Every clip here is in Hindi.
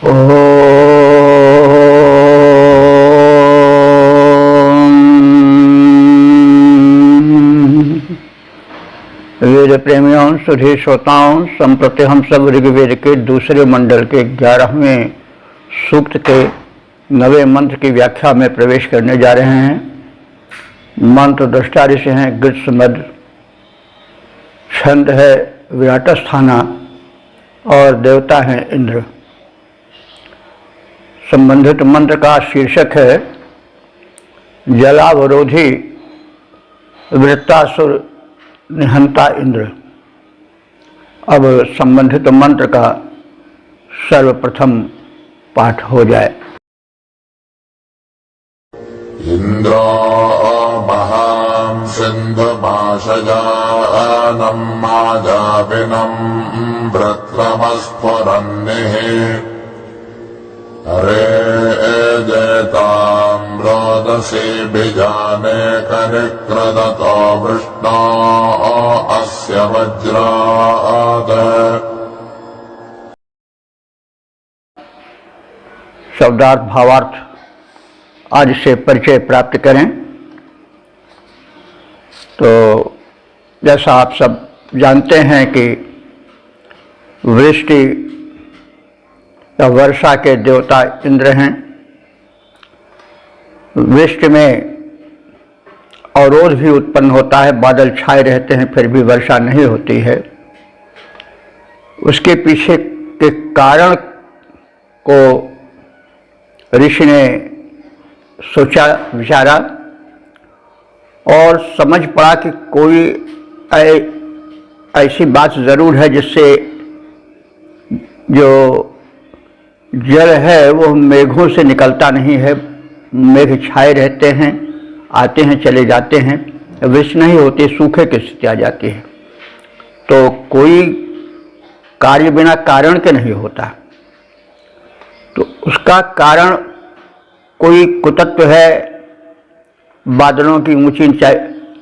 वेद प्रेमियों, सुधी श्रोताओं, संप्रति हम सब ऋग्वेद के दूसरे मंडल के 11वें सूक्त के 9वें मंत्र की व्याख्या में प्रवेश करने जा रहे हैं। मंत्र दृष्टा ऋषि हैं ग्रीष्मद, छंद है विराटस्थाना और देवता हैं इंद्र। संबंधित मंत्र का शीर्षक है जलावरोधी वृत्तासुर निहंता इंद्र। अब संबंधित मंत्र का सर्वप्रथम पाठ हो जाए। इंद्र महां सिंधुमाशजानं माजाविनं वृत्रमस्फुरन्निः हरे जयतां रोदसी बीजाने कनिक्रदतो वृष्णो अस्य वज्राद। शब्दार्थ भावार्थ आज से परिचय प्राप्त करें। तो जैसा आप सब जानते हैं कि वृष्टि या वर्षा के देवता इंद्र हैं। वृष्टि में अवरोध भी उत्पन्न होता है, बादल छाए रहते हैं फिर भी वर्षा नहीं होती है। उसके पीछे के कारण को ऋषि ने सोचा विचारा और समझ पड़ा कि कोई ऐसी बात ज़रूर है जिससे जो जल है वो मेघों से निकलता नहीं है। मेघ छाए रहते हैं, आते हैं चले जाते हैं, वृष्टि नहीं होती, सूखे की स्थिति आ जाती है। तो कोई कार्य बिना कारण के नहीं होता। तो उसका कारण कोई कुतत्व है, बादलों की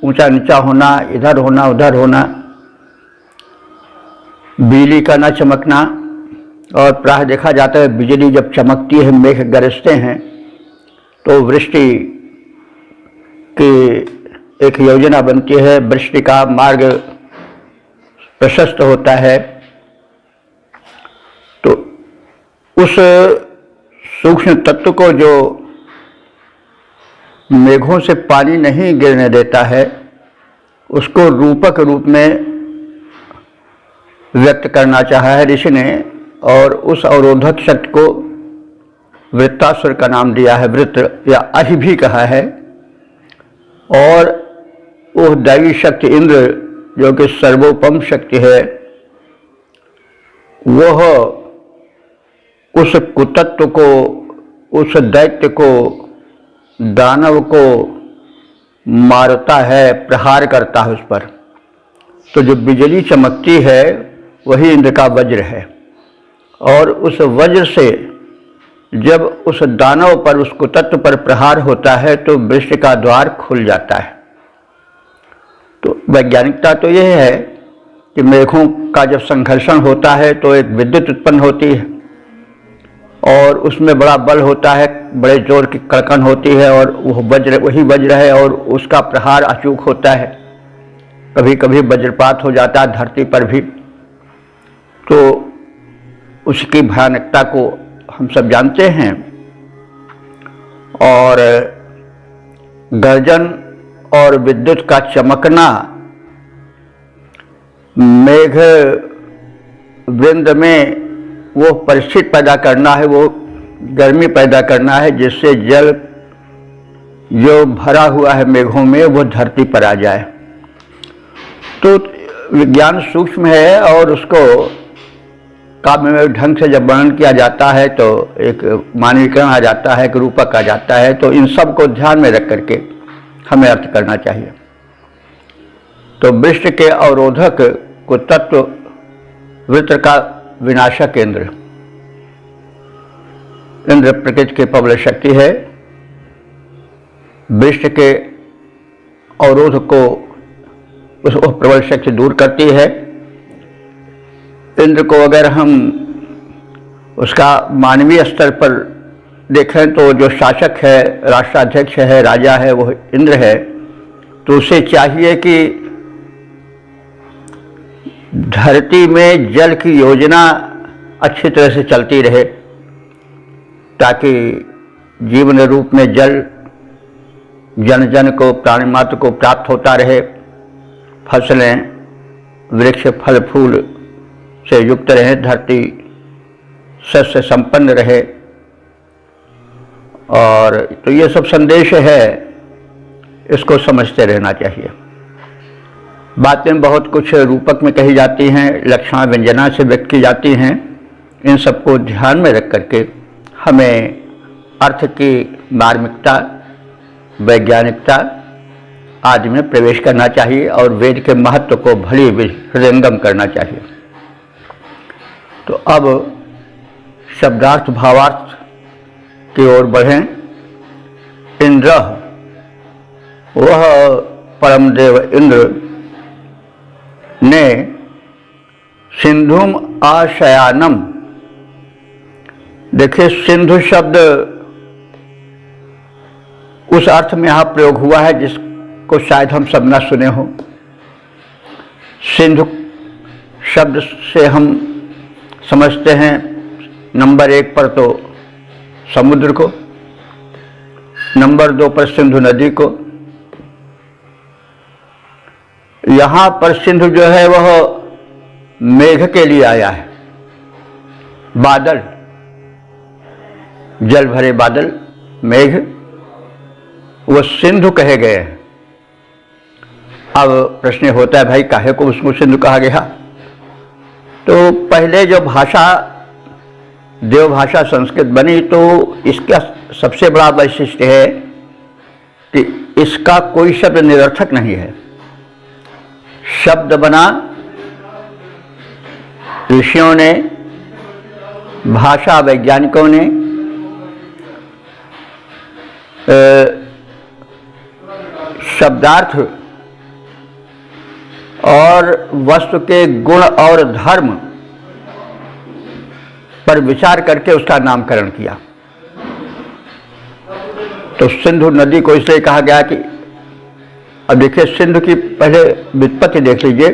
ऊंचा नीचा होना, इधर होना उधर होना, बिजली का न चमकना। और प्राय देखा जाता है बिजली जब चमकती है, मेघ गरजते हैं तो वृष्टि की एक योजना बनती है, वृष्टि का मार्ग प्रशस्त होता है। तो उस सूक्ष्म तत्व को जो मेघों से पानी नहीं गिरने देता है, उसको रूपक रूप में व्यक्त करना चाहा है ऋषि ने, और उस अवरोधक शक्ति को वृत्तासुर का नाम दिया है। वृत्र या अहि भी कहा है। और वो दैवी शक्ति इंद्र जो कि सर्वोपम शक्ति है, वह उस कुतत्व को, उस दैत्य को, दानव को मारता है, प्रहार करता है उस पर। तो जो बिजली चमकती है वही इंद्र का वज्र है। और उस वज्र से जब उस दानव पर, उस कुतत्व पर प्रहार होता है तो वृष्टि का द्वार खुल जाता है। तो वैज्ञानिकता तो यह है कि मेघों का जब संघर्षण होता है तो एक विद्युत उत्पन्न होती है और उसमें बड़ा बल होता है, बड़े जोर की कड़कन होती है, और वही वज्र है और उसका प्रहार अचूक होता है। कभी कभी वज्रपात हो जाता है धरती पर भी। तो उसकी भयानकता को हम सब जानते हैं। और गर्जन और विद्युत का चमकना मेघ वृंद में वो परिस्थिति पैदा करना है, वो गर्मी पैदा करना है जिससे जल जो भरा हुआ है मेघों में वो धरती पर आ जाए। तो विज्ञान सूक्ष्म है और उसको काव्य में ढंग से जब वर्णन किया जाता है तो एक मानवीकरण आ जाता है, एक रूपक आ जाता है। तो इन सब को ध्यान में रख करके हमें अर्थ करना चाहिए। तो वृष्टि के अवरोधक को तत्व वृत्र का विनाशक इंद्र प्रकृति की प्रबल शक्ति है। वृष्टि के अवरोध को उस प्रबल शक्ति दूर करती है। इंद्र को अगर हम उसका मानवीय स्तर पर देखें तो जो शासक है, राष्ट्राध्यक्ष है, राजा है, वो इंद्र है, तो उसे चाहिए कि धरती में जल की योजना अच्छी तरह से चलती रहे, ताकि जीवन रूप में जल जन जन को, प्राणी मात्र को प्राप्त होता रहे, फसलें, वृक्ष, फल फूल से युक्त रहे, धरती सस्य संपन्न रहे। और तो ये सब संदेश है, इसको समझते रहना चाहिए। बातें बहुत कुछ रूपक में कही जाती हैं, लक्षणा व्यंजना से व्यक्त की जाती हैं। इन सबको ध्यान में रख करके हमें अर्थ की मार्मिकता, वैज्ञानिकता आदि में प्रवेश करना चाहिए और वेद के महत्व को भली हृदयंगम करना चाहिए। तो अब शब्दार्थ भावार्थ की ओर बढ़ें। इंद्र, वह परमदेव इंद्र ने सिंधुम आशयानम, देखिए सिंधु शब्द उस अर्थ में यहाँ प्रयोग हुआ है जिसको शायद हम सब न सुने हो। सिंधु शब्द से हम समझते हैं नंबर 1 पर तो समुद्र को, नंबर 2 पर सिंधु नदी को। यहाँ पर सिंधु जो है वह मेघ के लिए आया है, बादल, जल भरे बादल, मेघ, वो सिंधु कहे गए हैं। अब प्रश्न होता है, भाई काहे को उसको सिंधु कहा गया? तो पहले जो भाषा देवभाषा संस्कृत बनी, तो इसका सबसे बड़ा वैशिष्ट्य है कि इसका कोई शब्द निरर्थक नहीं है। शब्द बना ऋषियों ने, भाषा वैज्ञानिकों ने, शब्दार्थ और वस्तु के गुण और धर्म पर विचार करके उसका नामकरण किया। तो सिंधु नदी को इसलिए कहा गया कि, अब देखिए सिंधु की पहले व्युत्पत्ति देख लीजिए।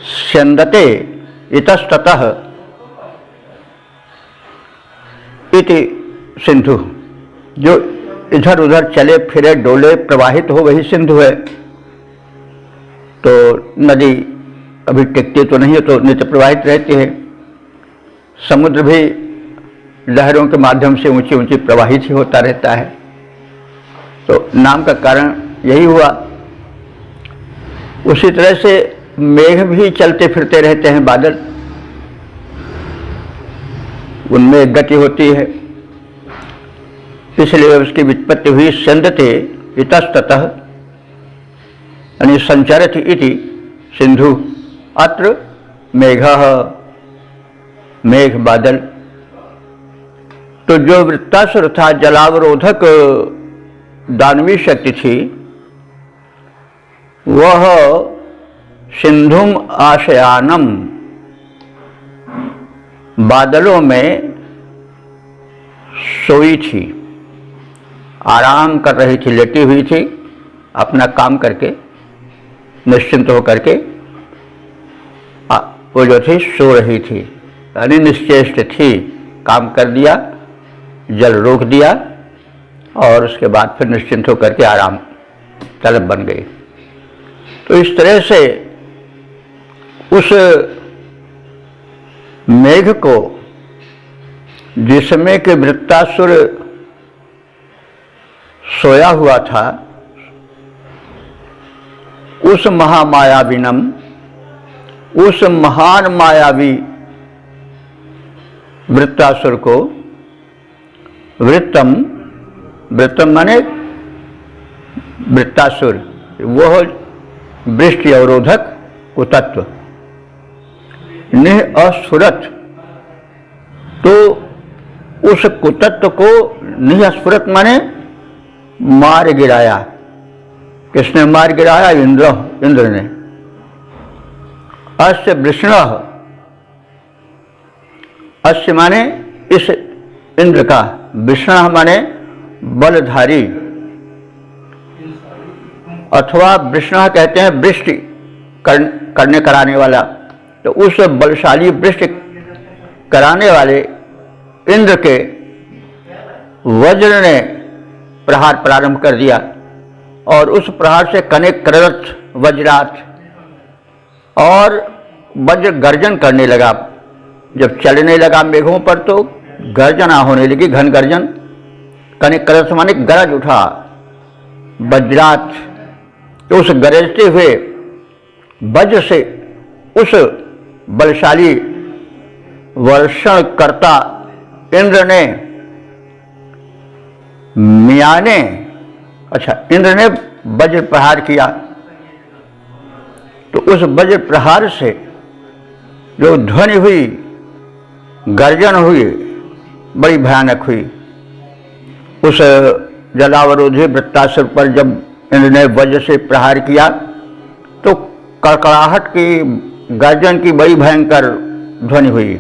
स्यंदते इतस्ततः इति सिंधु, जो इधर उधर चले फिरे डोले प्रवाहित हो वही सिंधु है। तो नदी कभी टिकती तो नहीं है, तो नित्य प्रवाहित रहती है। समुद्र भी लहरों के माध्यम से ऊंची ऊंची प्रवाहित ही होता रहता है। तो नाम का कारण यही हुआ। उसी तरह से मेघ भी चलते फिरते रहते हैं, बादल, उनमें गति होती है, इसलिए उसकी व्युत्पत्ति हुई स्यंदते इतस्ततः, यानी संचरति इति सिंधु। अत्र मेघः, मेघ बादल। तो जो वृत्तासुर था, जलावरोधक दानवी शक्ति थी, वह सिंधुम आशयानम, बादलों में सोई थी, आराम कर रही थी, लेटी हुई थी, अपना काम करके निश्चिंत होकर के वो जो थी सो रही थी, यानी निश्चेष्ट थी। काम कर दिया, जल रोक दिया और उसके बाद फिर निश्चिंत होकर के आराम तलब बन गई। तो इस तरह से उस मेघ को, जिसमें कि वृत्तासुर सोया हुआ था, उस महामायाविनम, उस महान मायावी वृत्तासुर को, वृत्तम, वृत्तम माने वृत्तासुर, वह वृष्टि अवरोधक कुतत्व, निह अस्फुरत, तो उस कुतत्व को निह अस्फुरत माने मार गिराया। किसने मार गिराया? इंद्र ने। अस्य वृषण, अस्य माने इस इंद्र का, वृषण माने बलधारी, अथवा वृषण कहते हैं वृष्टि करने कराने वाला। तो उस बलशाली वृष्टि कराने वाले इंद्र के वज्र ने प्रहार प्रारंभ कर दिया और उस प्रहार से कनेक करत वज्रात और वज्र गर्जन करने लगा। जब चलने लगा मेघों पर तो गर्जना होने लगी, घन गर्जन। कनेक करत माने गरज उठा वज्रात। तो उस गरजते हुए वज्र से उस बलशाली वर्षण करता इंद्र ने म्याने, अच्छा, इंद्र ने वज्र प्रहार किया। तो उस वज्र प्रहार से जो ध्वनि हुई, गर्जन हुई, बड़ी भयानक हुई। उस जलावरोधी वृत्तासुर पर जब इंद्र ने वज्र से प्रहार किया तो कड़कड़ाहट की, गर्जन की बड़ी भयंकर ध्वनि हुई।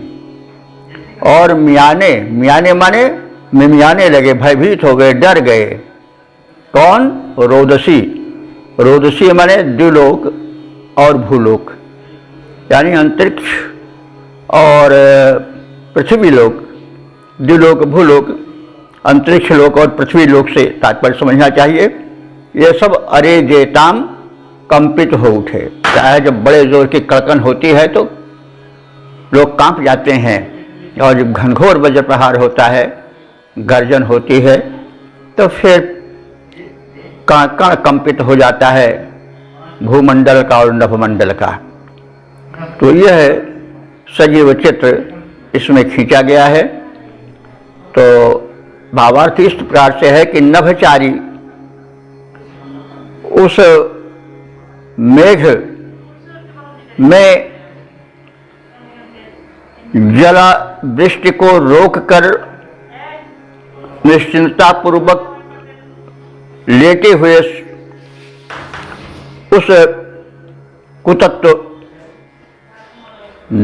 और मियाने, मियाने माने मिमियाने लगे, भयभीत हो गए, डर गए। कौन? रोदसी। रोदसी माने द्युलोक और भूलोक, यानी अंतरिक्ष और पृथ्वी लोक। द्युलोक भूलोक, अंतरिक्ष लोक और पृथ्वी लोक से तात्पर्य समझना चाहिए। ये सब अरे जेताम कंपित हो उठे। चाहे जब बड़े जोर की कड़कन होती है तो लोग कांप जाते हैं, और जब घनघोर वज्र प्रहार होता है, गर्जन होती है, तो फिर कण कण कंपित हो जाता है भूमंडल का और नभमंडल का। तो यह सजीव चित्र इसमें खींचा गया है। तो भावार्थ इस प्रकार से है कि नभचारी उस मेघ में जला वृष्टि को रोककर निश्चिंतता पूर्वक लेटे हुए उस कुतत्व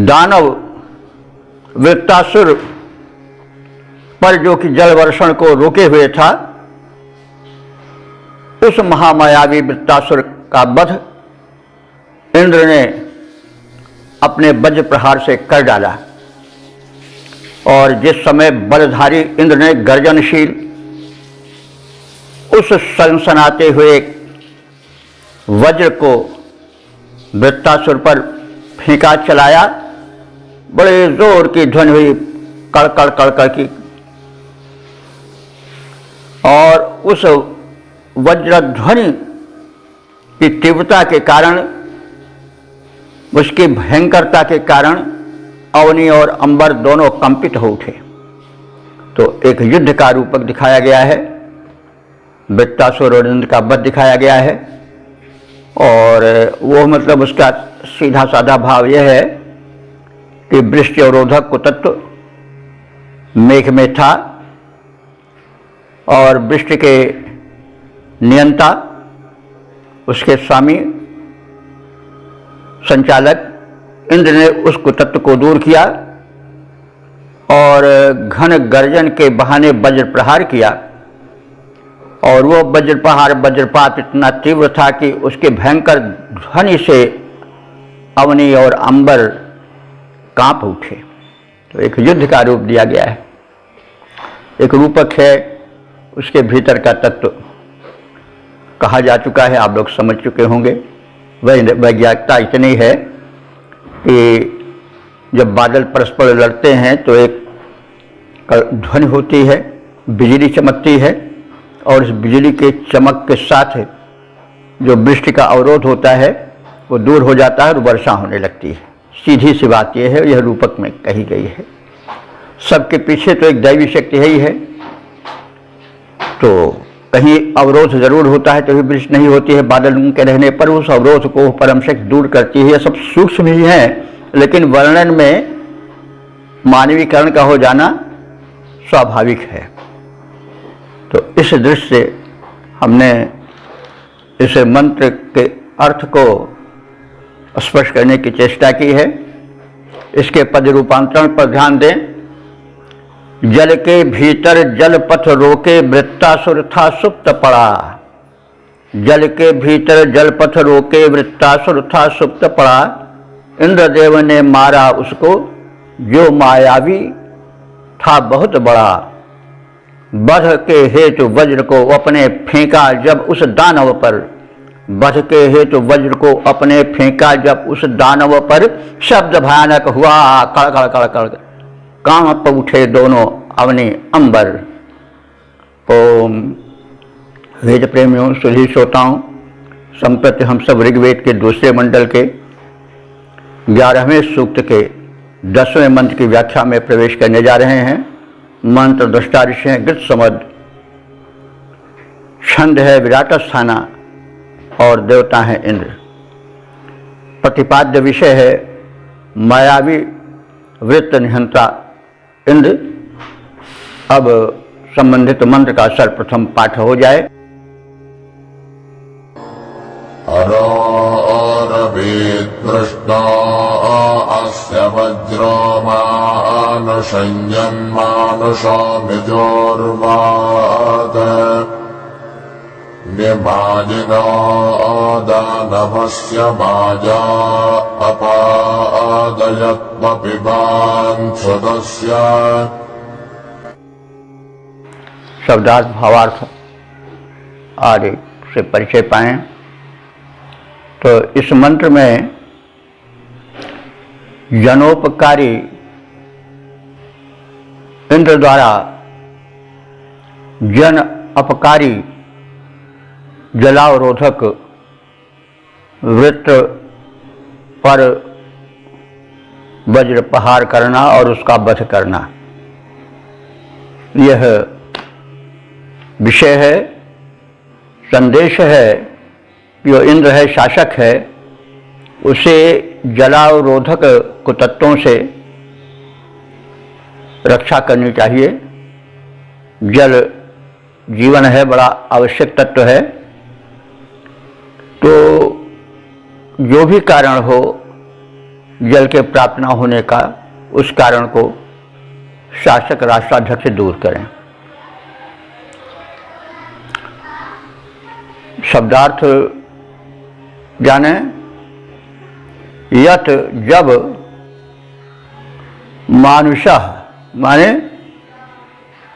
दानव वृत्तासुर पर, जो कि जल वर्षण को रोके हुए था, उस महामायावी वृत्तासुर का वध इंद्र ने अपने वज्र प्रहार से कर डाला। और जिस समय बलधारी इंद्र ने गर्जनशील उस सनसनाते हुए वज्र को वृत्तासुर पर फेंका, चलाया, बड़े जोर की ध्वनि हुई, कड़कड़ कड़कड़ की। और उस वज्र ध्वनि की तीव्रता के कारण, उसकी भयंकरता के कारण अवनी और अंबर दोनों कंपित हो उठे। तो एक युद्ध का रूपक दिखाया गया है, वृत्तासुर और इंद्र का वध दिखाया गया है। और वो मतलब उसका सीधा साधा भाव यह है कि वृष्टि अवरोधक कुतत्व मेघ में था और वृष्टि के नियंता, उसके स्वामी संचालक इंद्र ने उस कुतत्व को दूर किया और घन गर्जन के बहाने वज्र प्रहार किया। और वो वज्र प्रहार, वज्रपात इतना तीव्र था कि उसके भयंकर ध्वनि से अवनी और अंबर कांप उठे। तो एक युद्ध का रूप दिया गया है, एक रूपक है, उसके भीतर का तत्व कहा जा चुका है, आप लोग समझ चुके होंगे। वैज्ञानिकता इतनी है कि जब बादल परस्पर लड़ते हैं तो एक ध्वनि होती है, बिजली चमकती है, और इस बिजली के चमक के साथ जो वृष्टि का अवरोध होता है वो दूर हो जाता है और वर्षा होने लगती है। सीधी सी बात यह है, यह रूपक में कही गई है। सबके पीछे तो एक दैवी शक्ति है ही है। तो कहीं अवरोध जरूर होता है तो भी वृष्टि नहीं होती है, बादल के रहने पर उस अवरोध को परम शक्ति दूर करती है। यह सब सूक्ष्म ही है, लेकिन वर्णन में मानवीकरण का हो जाना स्वाभाविक है। तो इस दृष्टि से हमने इस मंत्र के अर्थ को स्पष्ट करने की चेष्टा की है। इसके पद रूपांतरण पर ध्यान दें जल के भीतर जल पथ रोके वृत्तासुर था सुप्त पड़ा। जल के भीतर जल पथ रोके वृत्तासुर था सुप्त पड़ा। इंद्रदेव ने मारा उसको जो मायावी था बहुत बड़ा। वध के हेतु वज्र को अपने फेंका जब उस दानव पर। वध के हेतु वज्र को अपने फेंका जब उस दानव पर। शब्द भयानक हुआ कड़ कड़ कड़ कड़, कांप उठे दोनों अवनि अंबर। ओम। वेद प्रेमियों, सुधी श्रोताओं, संप्रति हम सब ऋग्वेद के दूसरे मंडल के 11वें सूक्त के 10वें मंत्र की व्याख्या में प्रवेश करने जा रहे हैं। मंत्र दृष्टा ऋषि हैं गृत समद, छंद है विराट स्थाना और देवता है इंद्र। प्रतिपाद्य विषय है मायावी वृत्त निहंता इंद्र। अब संबंधित मंत्र का सर्वप्रथम पाठ हो जाए। अरवेद्दृष्टा अस्य वज्रो मानुषञ्जन्मानुषामिजोर्वाद निमाजिनो दानवस्य माजा अपादयत्मपिबांसुदस्य। शब्दार्थ भावार्थ आदि से परिचय पाएं तो इस मंत्र में जनोपकारी इंद्र द्वारा जन अपकारी जलावरोधक वृत्त पर वज्र प्रहार करना और उसका वध करना, यह विषय है। संदेश है कि जो इंद्र है, शासक है, उसे जलावरोधक कुतत्वों से रक्षा करनी चाहिए। जल जीवन है, बड़ा आवश्यक तत्व है। तो जो भी कारण हो जल के प्राप्त न होने का, उस कारण को शासक राष्ट्राध्यक्ष से दूर करें। शब्दार्थ जाने। यत जब मानुषः माने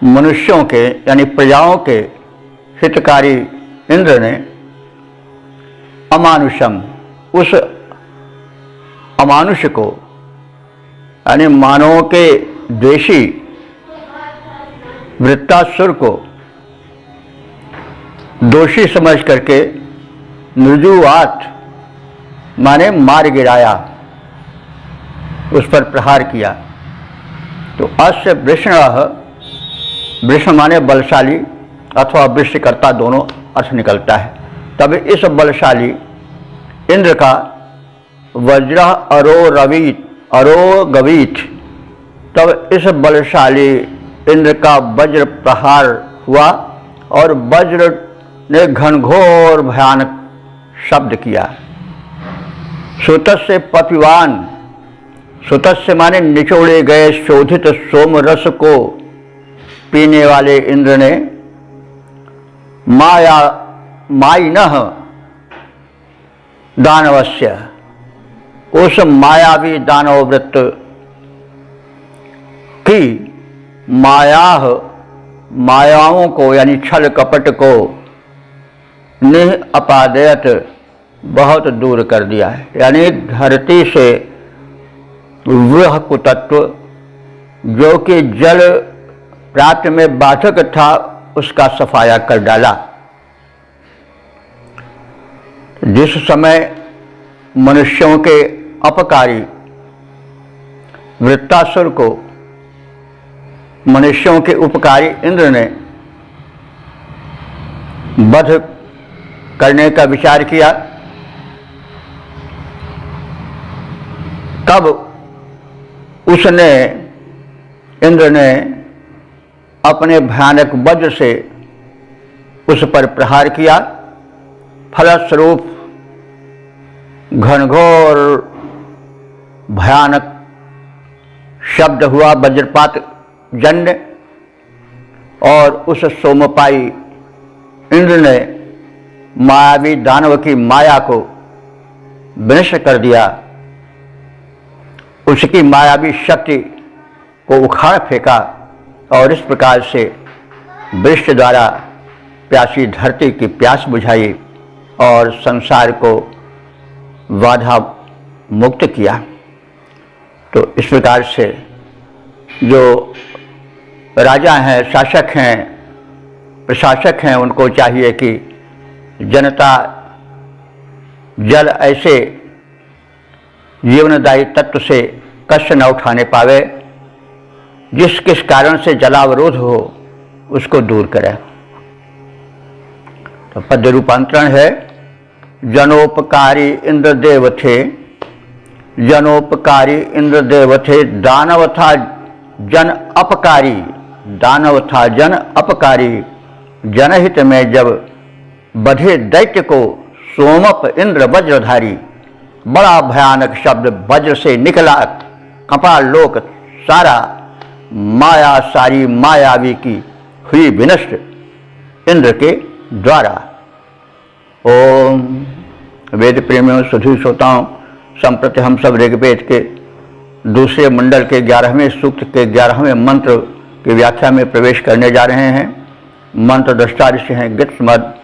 मनुष्यों के यानी प्रजाओं के हितकारी इंद्र ने अमानुषम उस अमानुष को यानी मानवों के द्वेषी वृत्तासुर को दोषी समझ करके मृदुवात माने मार गिराया, उस पर प्रहार किया। तो अस्य वृषणः, वृषण माने बलशाली अथवा वृष्टिकर्ता दोनों अर्थ निकलता है। तब इस बलशाली इंद्र का वज्र अरोगवीत, तब इस बलशाली इंद्र का वज्र प्रहार हुआ और वज्र ने घनघोर भयानक शब्द किया। सुतस्य पपिवान, सुतस्य माने निचोड़े गए शोधित सोम रस को पीने वाले इंद्र ने मायिनः दानवस्य, उस मायावी दानव वृत्त की मायाओं को यानी छल कपट को निह अपादयत बहुत दूर कर दिया है। यानी धरती से वह कुतत्व जो कि जल प्राप्त में बाधक था, उसका सफाया कर डाला। जिस समय मनुष्यों के अपकारी वृत्तासुर को मनुष्यों के उपकारी इंद्र ने वध करने का विचार किया, तब उसने इंद्र ने अपने भयानक वज्र से उस पर प्रहार किया। फलस्वरूप घनघोर भयानक शब्द हुआ, वज्रपात जन्य, और उस सोमपाई इंद्र ने मायावी दानव की माया को विनष्ट कर दिया, उसकी मायावी शक्ति को उखाड़ फेंका और इस प्रकार से वृक्ष द्वारा प्यासी धरती की प्यास बुझाई और संसार को बाधा मुक्त किया। तो इस प्रकार से जो राजा हैं, शासक हैं, प्रशासक हैं, उनको चाहिए कि जनता जल ऐसे जीवनदायी तत्व से कष्ट न उठाने पावे, जिस किस कारण से जलावरोध हो उसको दूर करें। तो पद्य रूपांतरण है, जनोपकारी इंद्रदेव थे, जनोपकारी इंद्रदेव थे, दानव था जन अपकारी, दानव था जन अपकारी, जनहित में जब बधे दैत्य को सोमप इंद्र वज्रधारी। बड़ा भयानक शब्द वज्र से निकला, कपाल लोक सारा, माया सारी मायावी की हुई विनष्ट इंद्र के द्वारा। ओम वेद प्रेमियों, सुधी श्रोताओं, संप्रति हम सब ऋग्वेद के दूसरे मंडल के 11वें सूक्त के 11वें मंत्र की व्याख्या में प्रवेश करने जा रहे हैं। मंत्र दृष्टा ऋषि हैं गीतमद,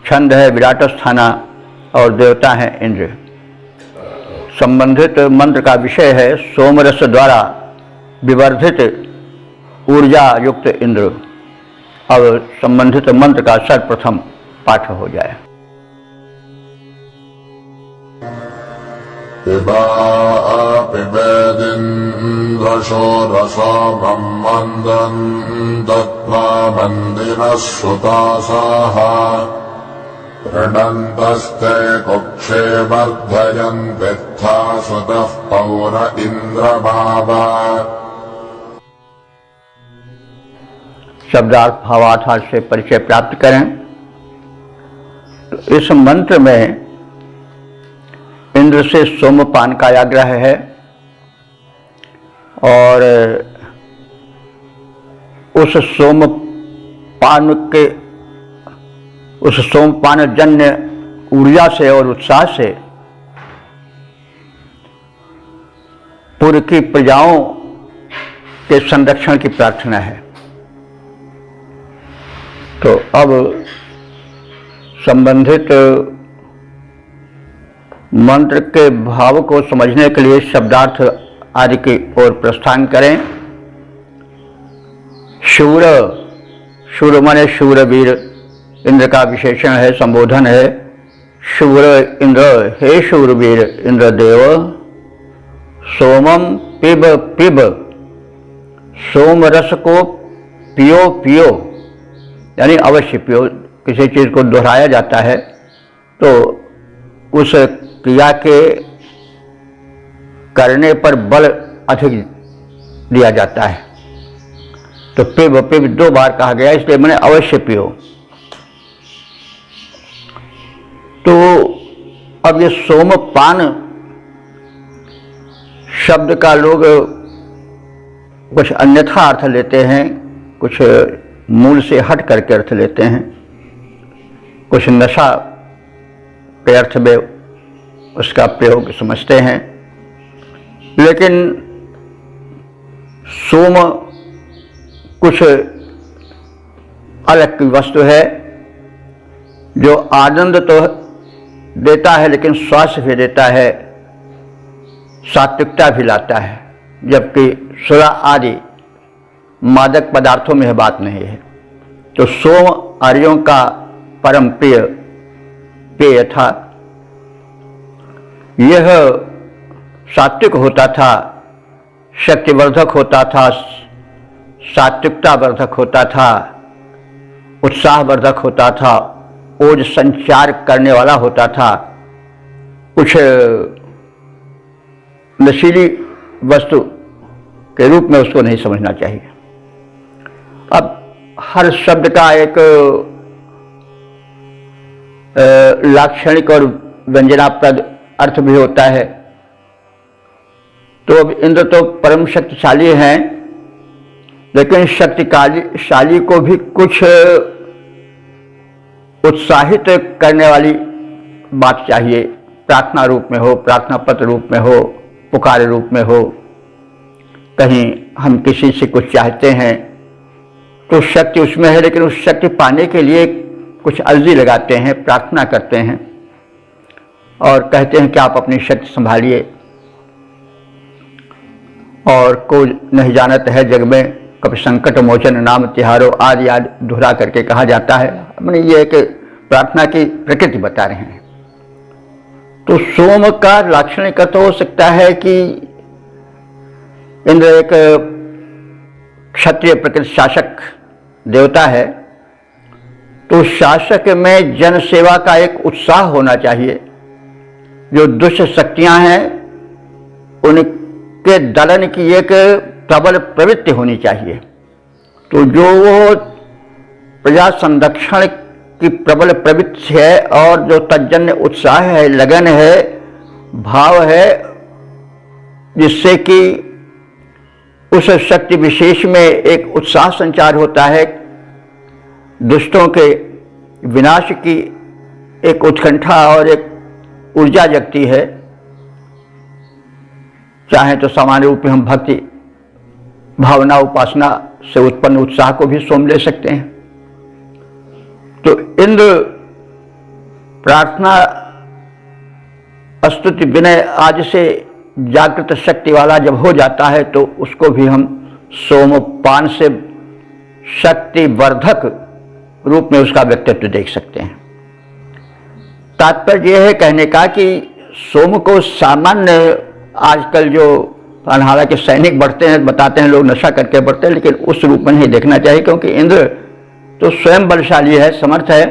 छंद है विराट स्थाना और देवता हैं इंद्र। संबंधित मंत्र का विषय है सोमरस द्वारा विवर्धित ऊर्जा युक्त इंद्र। अब संबंधित मंत्र का सर्वप्रथम पाठ हो जाए। पिबेदिन्द्रशोरसोमं मन्दं दत्त्वा मन्दिरः सुतासाः ऋणन्तस्ते कुक्षे वर्धयन्त्वित्था सुतः पौर इन्द्रभावा। शब्दार्थ भावार्थ से परिचय प्राप्त करें। तो इस मंत्र में इंद्र से सोमपान का आग्रह है और उस सोमपान जन्य ऊर्जा से और उत्साह से पूर्व की प्रजाओं के संरक्षण की प्रार्थना है। तो अब संबंधित मंत्र के भाव को समझने के लिए शब्दार्थ आदि की ओर प्रस्थान करें। शूर, शूर माने शूरवीर, इंद्र का विशेषण है, संबोधन है। शूर इंद्र, हे शूरवीर इंद्रदेव, सोमम पिब पिब, सोम रस को पियो पियो, यानी अवश्य पियो। किसी चीज को दोहराया जाता है तो उस क्रिया के करने पर बल अधिक दिया जाता है। तो पिब पिब 2 बार कहा गया, इसलिए मैंने अवश्य पियो। तो अब ये सोमपान शब्द का लोग कुछ अन्यथा अर्थ लेते हैं, कुछ मूल से हट करके अर्थ लेते हैं, कुछ नशा के अर्थ में उसका प्रयोग समझते हैं। लेकिन सोम कुछ अलग की वस्तु है जो आनंद तो देता है लेकिन स्वास्थ्य भी देता है, सात्विकता भी लाता है, जबकि सुरा आदि मादक पदार्थों में यह बात नहीं है। तो सोम आर्यों का परम प्रिय पेय था। यह सात्विक होता था, शक्तिवर्धक होता था, सात्विकता वर्धक होता था, उत्साहवर्धक होता था, ओज संचार करने वाला होता था। कुछ नशीली वस्तु के रूप में उसको नहीं समझना चाहिए। अब हर शब्द का एक लाक्षणिक और व्यंजनाप्रद अर्थ भी होता है। तो अब इंद्र तो परम शक्तिशाली हैं, लेकिन शक्तिशाली को भी कुछ उत्साहित करने वाली बात चाहिए, प्रार्थना रूप में हो, प्रार्थना पत्र रूप में हो, पुकार रूप में हो। कहीं हम किसी से कुछ चाहते हैं तो शक्ति उसमें है, लेकिन उस शक्ति पाने के लिए कुछ अर्जी लगाते हैं, प्रार्थना करते हैं और कहते हैं कि आप अपनी शक्ति संभालिए, और कोई नहीं जानत है जग में कभी संकट मोचन नाम तिहारो आदि आदि दोहरा करके कहा जाता है। हमने ये एक प्रार्थना की प्रकृति बता रहे हैं। तो सोम का लाक्षणिक अर्थ हो सकता है कि इंद्र एक क्षत्रिय प्रकृति शासक देवता है, तो शासक में जन सेवा का एक उत्साह होना चाहिए। जो दुष्ट शक्तियां हैं उनके दलन की एक प्रबल प्रवृत्ति होनी चाहिए। तो जो वो प्रजा संरक्षण की प्रबल प्रवृत्ति है और जो तज्जन्य उत्साह है, लगन है, भाव है, जिससे कि उस शक्ति विशेष में एक उत्साह संचार होता है, दुष्टों के विनाश की एक उत्कंठा और एक ऊर्जा जगती है। चाहे तो सामान्य रूप में हम भक्ति भावना उपासना से उत्पन्न उत्साह को भी सोम ले सकते हैं। तो इंद्र प्रार्थना स्तुति विनय आदि से जागृत शक्ति वाला जब हो जाता है तो उसको भी हम सोमपान से शक्ति वर्धक रूप में उसका व्यक्तित्व देख सकते हैं। तात्पर्य यह है कहने का कि सोम को सामान्य आजकल जो हालांकि सैनिक बढ़ते हैं, बताते हैं लोग नशा करके बढ़ते हैं, लेकिन उस रूप में नहीं देखना चाहिए, क्योंकि इंद्र तो स्वयं बलशाली है, समर्थ है,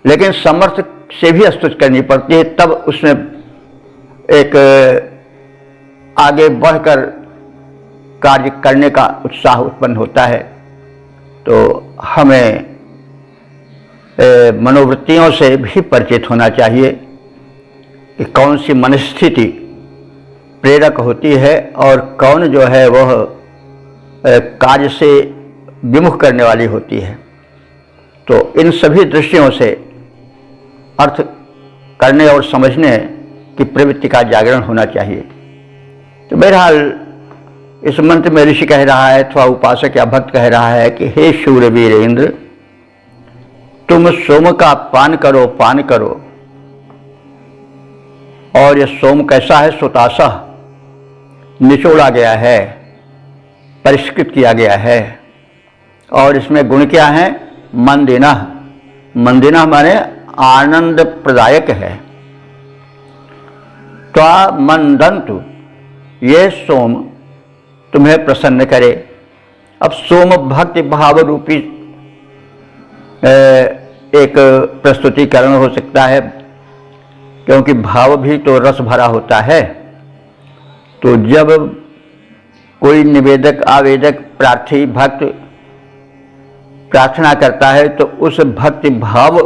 लेकिन समर्थ से भी स्तुति करनी पड़ती है, तब उसमें एक आगे बढ़कर कार्य करने का उत्साह उत्पन्न होता है। तो हमें मनोवृत्तियों से भी परिचित होना चाहिए कि कौन सी मनस्थिति प्रेरक होती है और कौन जो है वह कार्य से विमुख करने वाली होती है। तो इन सभी दृष्टियों से अर्थ करने और समझने की प्रवृत्ति का जागरण होना चाहिए। तो बहरहाल इस मंत्र में ऋषि कह रहा है अथवा उपासक या भक्त कह रहा है कि हे शूरवीर इंद्र, तुम सोम का पान करो, पान करो। और यह सोम कैसा है? सुतासह, निचोड़ा गया है, परिष्कृत किया गया है। और इसमें गुण क्या है? मंदिना, मंदिना माने आनंद प्रदायक है। त्वा मंदन्तु, ये सोम तुम्हें प्रसन्न करे। अब सोम भक्ति भाव रूपी एक प्रस्तुतिकरण हो सकता है, क्योंकि भाव भी तो रस भरा होता है। तो जब कोई निवेदक आवेदक प्रार्थी भक्त प्रार्थना करता है तो उस भक्ति भाव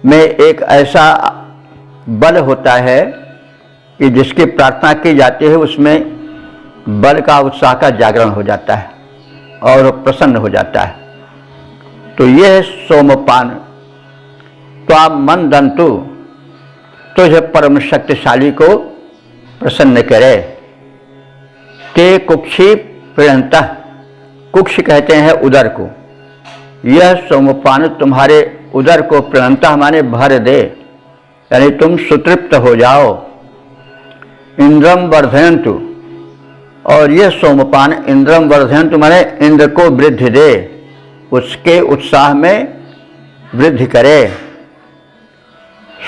में एक ऐसा बल होता है कि जिसकी प्रार्थना की जाती है उसमें बल का उत्साह का जागरण हो जाता है और प्रसन्न हो जाता है। तो यह है सोमपान। त्वा मंदन्तु, तुझे परम शक्तिशाली को प्रसन्न करे। ते कुक्षी प्रियंतः, कुक्ष कहते हैं उदर को। यह सोमपान तुम्हारे उदर को प्रियंतः माने भर दे, यानी तुम सुतृप्त हो जाओ। इंद्रम वर्धयन्तु, और यह सोमपान इंद्रम वर्धयन्तु माने इंद्र को वृद्धि दे, उसके उत्साह में वृद्धि करे।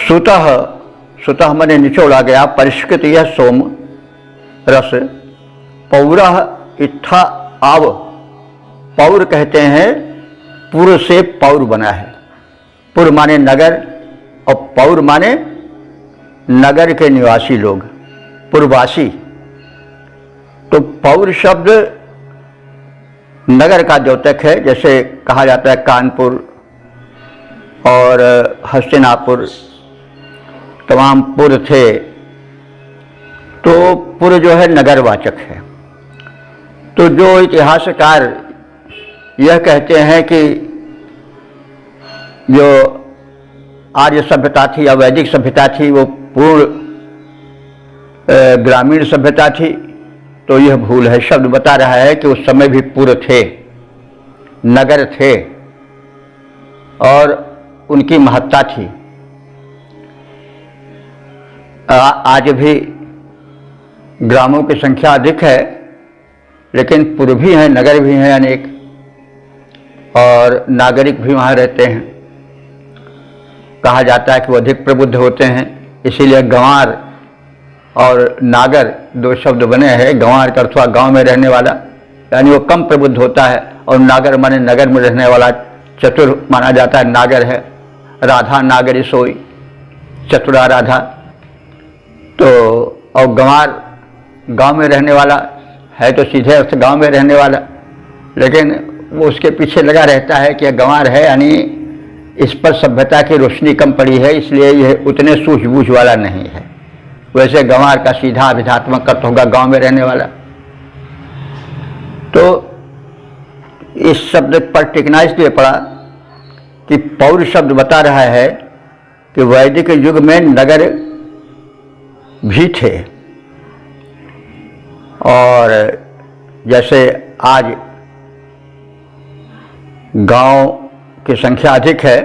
सुतः, सुतः माने निचोड़ा गया, परिष्कृत यह सोम रस। पौरः इत्था आव, पौर कहते हैं पूर्व से पौर बना है। पूर्व माने नगर और पौर माने नगर के निवासी लोग, पूर्ववासी। तो पौर शब्द नगर का द्योतक है, जैसे कहा जाता है कानपुर और हस्तिनापुर तमाम पुर थे, तो पुर जो है नगरवाचक है। तो जो इतिहासकार यह कहते हैं कि जो आर्य सभ्यता थी या वैदिक सभ्यता थी वो पूर्ण ग्रामीण सभ्यता थी, तो यह भूल है। शब्द बता रहा है कि उस समय भी पुर थे, नगर थे और उनकी महत्ता थी। आज भी ग्रामों की संख्या अधिक है, लेकिन पुर भी हैं, नगर भी हैं अनेक, और नागरिक भी वहाँ रहते हैं। कहा जाता है कि वो अधिक प्रबुद्ध होते हैं, इसीलिए गंवार और नागर दो शब्द बने हैं। गंवार का अर्थ हुआ गाँव में रहने वाला, यानी वो कम प्रबुद्ध होता है, और नागर माने नगर में रहने वाला, चतुर माना जाता है नागर है। राधा नागरी सोई, चतुरा राधा। तो और गंवार गांव में रहने वाला है, तो सीधे अर्थ गांव में रहने वाला, लेकिन वो उसके पीछे लगा रहता है कि गंवार है, यानी इस पर सभ्यता की रोशनी कम पड़ी है, इसलिए यह उतने सूझबूझ वाला नहीं है। वैसे गंवार का सीधा अभिधात्मक अर्थ होगा गांव में रहने वाला। तो इस शब्द पर टिकना इसलिए पड़ा कि पौर शब्द बता रहा है कि वैदिक युग में नगर भी थे, और जैसे आज गांव की संख्या अधिक है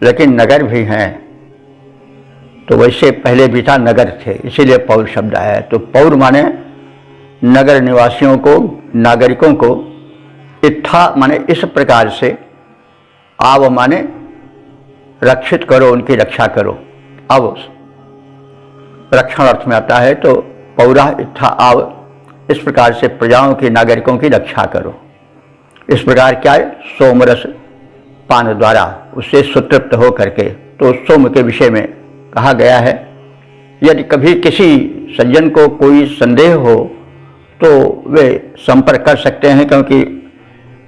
लेकिन नगर भी हैं, तो वैसे पहले भी था, नगर थे, इसीलिए पौर शब्द आया है। तो पौर माने नगर निवासियों को, नागरिकों को, इत्था माने इस प्रकार से, आव माने रक्षित करो, उनकी रक्षा करो। अब रक्षण अर्थ में आता है, तो पौरा इत्था आव, इस प्रकार से प्रजाओं की, नागरिकों की रक्षा करो। इस प्रकार क्या है? सोमरस पान द्वारा उससे सुतृप्त हो करके। तो सोम के विषय में कहा गया है, यदि कभी किसी सज्जन को कोई संदेह हो तो वे संपर्क कर सकते हैं, क्योंकि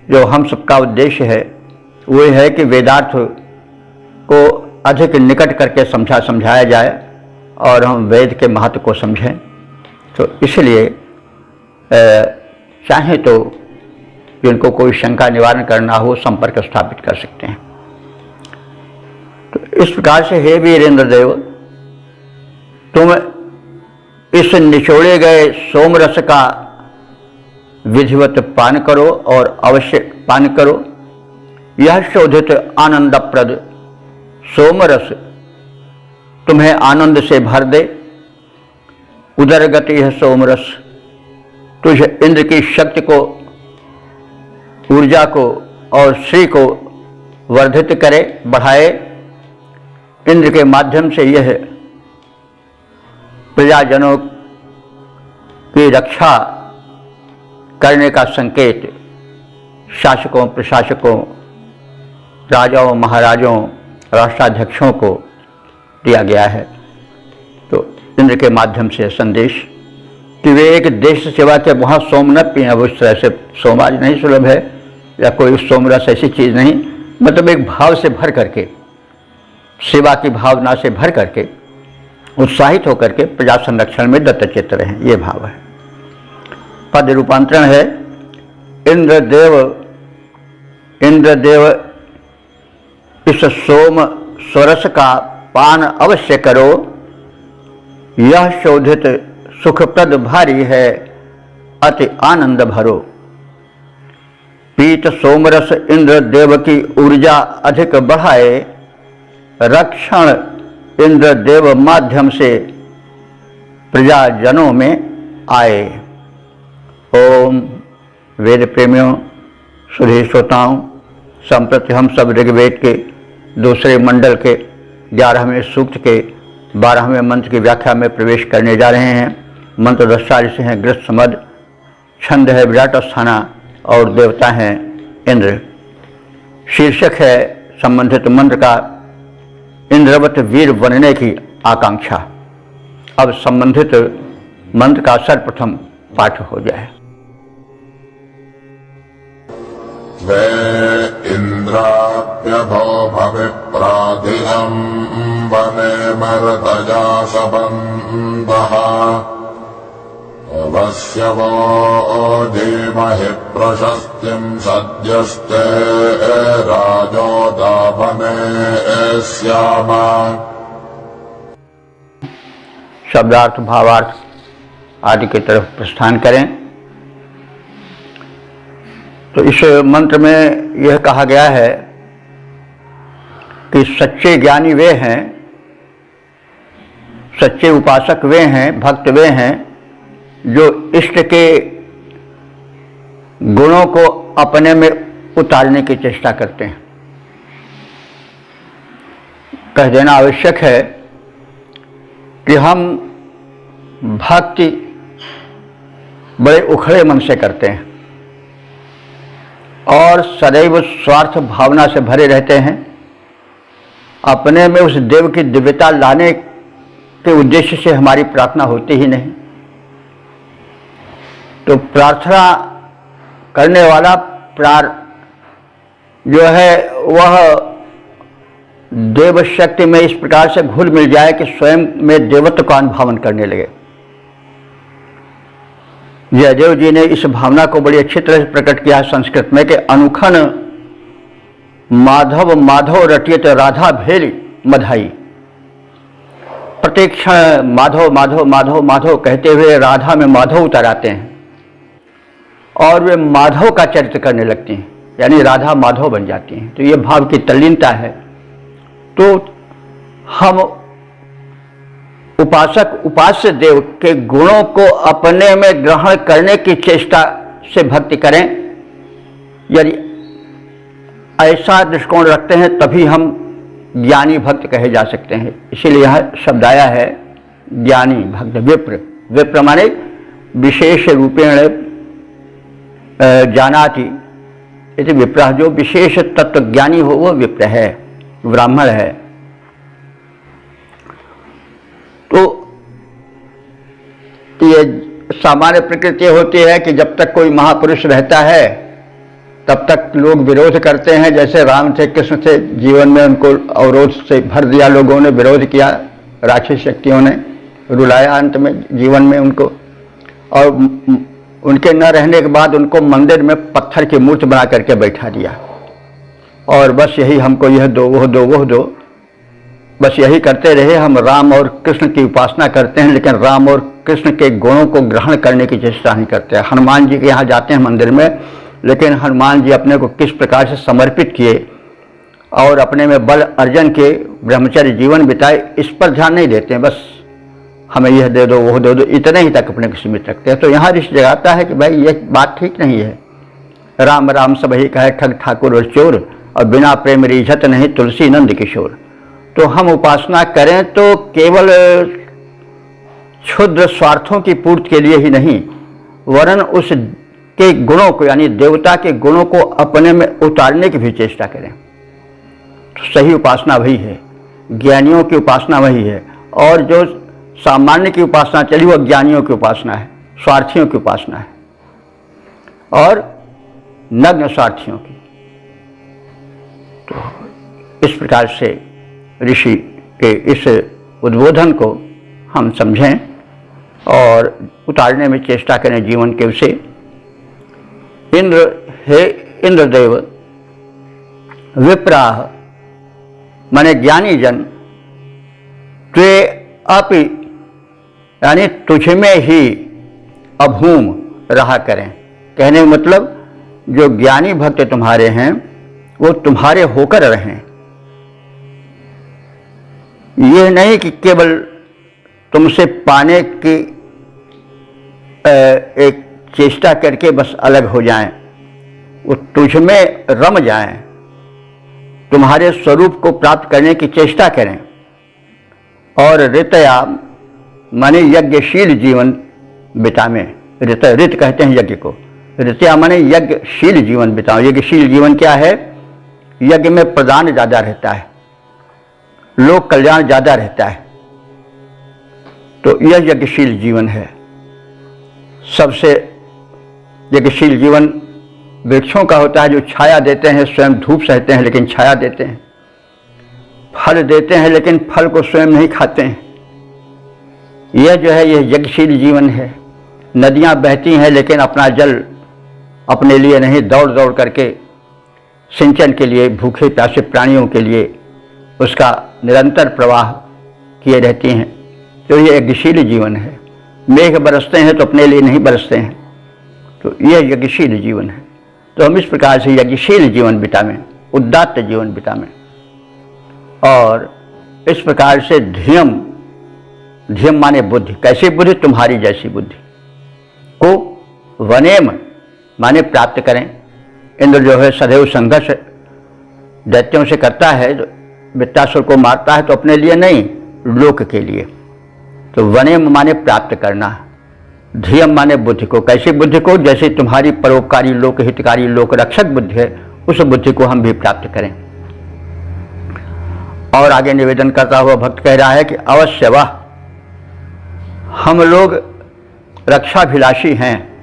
जो हम सबका उद्देश्य है वो है कि वेदार्थ को अधिक निकट करके समझाया जाए और हम वेद के महत्व को समझें। तो इसलिए चाहे तो जिनको कोई शंका निवारण करना हो संपर्क स्थापित कर सकते हैं। तो इस प्रकार से हे वीरेंद्र देव, तुम इस निचोड़े गए सोमरस का विधिवत पान करो और अवश्य पान करो। यह शोधित आनंदप्रद सोमरस तुम्हें आनंद से भर दे। उदरगति है सोमरस, तुझ इंद्र की शक्ति को, ऊर्जा को और श्री को वर्धित करे, बढ़ाए। इंद्र के माध्यम से यह प्रजाजनों की रक्षा करने का संकेत शासकों, प्रशासकों, राजाओं, महाराजों, राष्ट्राध्यक्षों को दिया गया है। तो इंद्र के माध्यम से संदेश कि वे एक देश सेवा के वहाँ सोम न पिए। अब उस तरह से सोम आज नहीं सुलभ है, या कोई सोमरस ऐसी चीज़ नहीं, मतलब एक भाव से भर करके, सेवा की भावना से भर करके, उत्साहित होकर के प्रजा संरक्षण में दत्तचित्त रहें, ये भाव है। पद रूपांतरण है इंद्रदेव इस सोम स्वरस का पान अवश्य करो। यह शोधित सुखप्रद भारी है, अति आनंद भरो। पीत सोमरस इंद्र देव की ऊर्जा अधिक बढ़ाए। रक्षण इंद्र देव माध्यम से प्रजाजनों में आए। ओम वेद प्रेमियों, सुधी श्रोताओं, संप्रति हम सब ऋग्वेद के दूसरे मंडल के 11वें सूक्त के 12वें मंत्र की व्याख्या में प्रवेश करने जा रहे हैं। मंत्र दृष्टा ऋषि हैं गृत्समद, छंद है विराट स्थाना और देवता हैं इंद्र। शीर्षक है संबंधित मंत्र का इंद्रवत वीर बनने की आकांक्षा। अब संबंधित मंत्र का सर्वप्रथम पाठ हो जाए। वे इंद्राप्यभो भविप्राधियम् वने मर्तजा सबन्धः देवस्य वो धीमहि प्रशस्तिं सद्यस्ते राजोदावनेष्याम। शब्दार्थ भावार्थ आदि की तरफ प्रस्थान करें तो इस मंत्र में यह कहा गया है कि सच्चे ज्ञानी वे हैं, सच्चे उपासक वे हैं, भक्त वे हैं जो इष्ट के गुणों को अपने में उतारने की चेष्टा करते हैं। कह देना आवश्यक है कि हम भक्ति बड़े उखड़े मन से करते हैं और सदैव स्वार्थ भावना से भरे रहते हैं। अपने में उस देव की दिव्यता लाने के उद्देश्य से हमारी प्रार्थना होती ही नहीं। तो प्रार्थना करने वाला जो है वह देव शक्ति में इस प्रकार से घुल मिल जाए कि स्वयं में देवत्व का अनुभावन करने लगे। जयदेव जी ने इस भावना को बड़ी अच्छी तरह से प्रकट किया है संस्कृत में कि अनुखन माधव माधव रटियत राधा भेली मधाई। प्रत्येक क्षण माधव माधव माधव माधव कहते हुए राधा में माधव उतर आते हैं और वे माधव का चरित्र करने लगती हैं, यानी राधा माधव बन जाती हैं। तो ये भाव की तल्लीनता है। तो हम उपासक उपास्य देव के गुणों को अपने में ग्रहण करने की चेष्टा से भक्ति करें। यदि ऐसा दृष्टिकोण रखते हैं तभी हम ज्ञानी भक्त कहे जा सकते हैं। इसीलिए यह शब्द आया है ज्ञानी भक्त। विप्र, विप्र माने विशेष रूपेण जानाति इति विप्र, जो विशेष तत्व ज्ञानी हो वो विप्र है, ब्राह्मण है। तो ये सामान्य प्रकृति होती है कि जब तक कोई महापुरुष रहता है तब तक लोग विरोध करते हैं। जैसे राम थे, कृष्ण थे, जीवन में उनको अवरोध से भर दिया, लोगों ने विरोध किया, राक्षस शक्तियों ने रुलाया अंत में जीवन में उनको, और उनके न रहने के बाद उनको मंदिर में पत्थर की मूर्ति बना करके बैठा दिया और बस यही हमको यह दो वह दो वह दो, बस यही करते रहे। हम राम और कृष्ण की उपासना करते हैं लेकिन राम और कृष्ण के गुणों को ग्रहण करने की चेष्टा नहीं करते। हनुमान जी के यहाँ जाते हैं मंदिर में, लेकिन हनुमान जी अपने को किस प्रकार से समर्पित किए और अपने में बल अर्जन के ब्रह्मचर्य जीवन बिताए, इस पर ध्यान नहीं देते हैं। बस हमें यह दे दो वह दे दो, इतने ही तक अपने को सीमित रखते हैं। तो यहाँ रिश्ते जगाता है कि भाई यह बात ठीक नहीं है। राम राम सब ही कहे ठग ठाकुर और चोर, और बिना प्रेम रिझत नहीं तुलसी नंद किशोर। तो हम उपासना करें तो केवल क्षुद्र स्वार्थों की पूर्ति के लिए ही नहीं, वरन उस के गुणों को यानी देवता के गुणों को अपने में उतारने की भी चेष्टा करें। तो सही उपासना वही है, ज्ञानियों की उपासना वही है। और जो सामान्य की उपासना चली वो ज्ञानियों की उपासना है, स्वार्थियों की उपासना है, और नग्न स्वार्थियों की। तो इस प्रकार से ऋषि के इस उद्बोधन को हम समझें और उतारने में चेष्टा करें जीवन के उसे। इंद्र, हे इंद्रदेव, विप्राह माने ज्ञानी जन, त्वे अपि यानी तुझ में ही अभूम रहा करें। कहने का मतलब जो ज्ञानी भक्त तुम्हारे हैं वो तुम्हारे होकर रहें। यह नहीं कि केवल तुमसे पाने की एक चेष्टा करके बस अलग हो जाएं, वो तुझ में रम जाएं, तुम्हारे स्वरूप को प्राप्त करने की चेष्टा करें। और ऋतया माने यज्ञशील जीवन बितावें। ऋत कहते हैं यज्ञ को, ऋतया माने यज्ञशील जीवन बिताओ। यज्ञशील जीवन क्या है? यज्ञ में प्रदान ज़्यादा रहता है, लोक कल्याण ज़्यादा रहता है, तो यह यज्ञशील जीवन है। सबसे यज्ञशील जीवन वृक्षों का होता है जो छाया देते हैं, स्वयं धूप सहते हैं लेकिन छाया देते हैं, फल देते हैं लेकिन फल को स्वयं नहीं खाते हैं। यह जो है यह यज्ञशील जीवन है। नदियां बहती हैं लेकिन अपना जल अपने लिए नहीं, दौड़ दौड़ करके सिंचन के लिए, भूखे प्यासे प्राणियों के लिए उसका निरंतर प्रवाह किए रहती हैं। तो ये यज्ञशील जीवन है। मेघ बरसते हैं तो अपने लिए नहीं बरसते हैं, तो यह यज्ञशील जीवन है। तो हम इस प्रकार से यज्ञशील जीवन बितावें, उदात्त जीवन बितावें। और इस प्रकार से धियम, धियम माने बुद्धि, कैसी बुद्धि? तुम्हारी जैसी बुद्धि को वनेम माने प्राप्त करें। इंद्र जो है सदैव संघर्ष दैत्यों से करता है, वृत्तासुर को मारता है तो अपने लिए नहीं, लोक के लिए। तो वनेम माने प्राप्त करना, धियम माने बुद्धि को, कैसी बुद्धि को? जैसे तुम्हारी परोपकारी, लोक हितकारी, लोक रक्षक बुद्धि है, उस बुद्धि को हम भी प्राप्त करें। और आगे निवेदन करता हुआ भक्त कह रहा है कि अवश्य वह, हम लोग रक्षाभिलाषी हैं,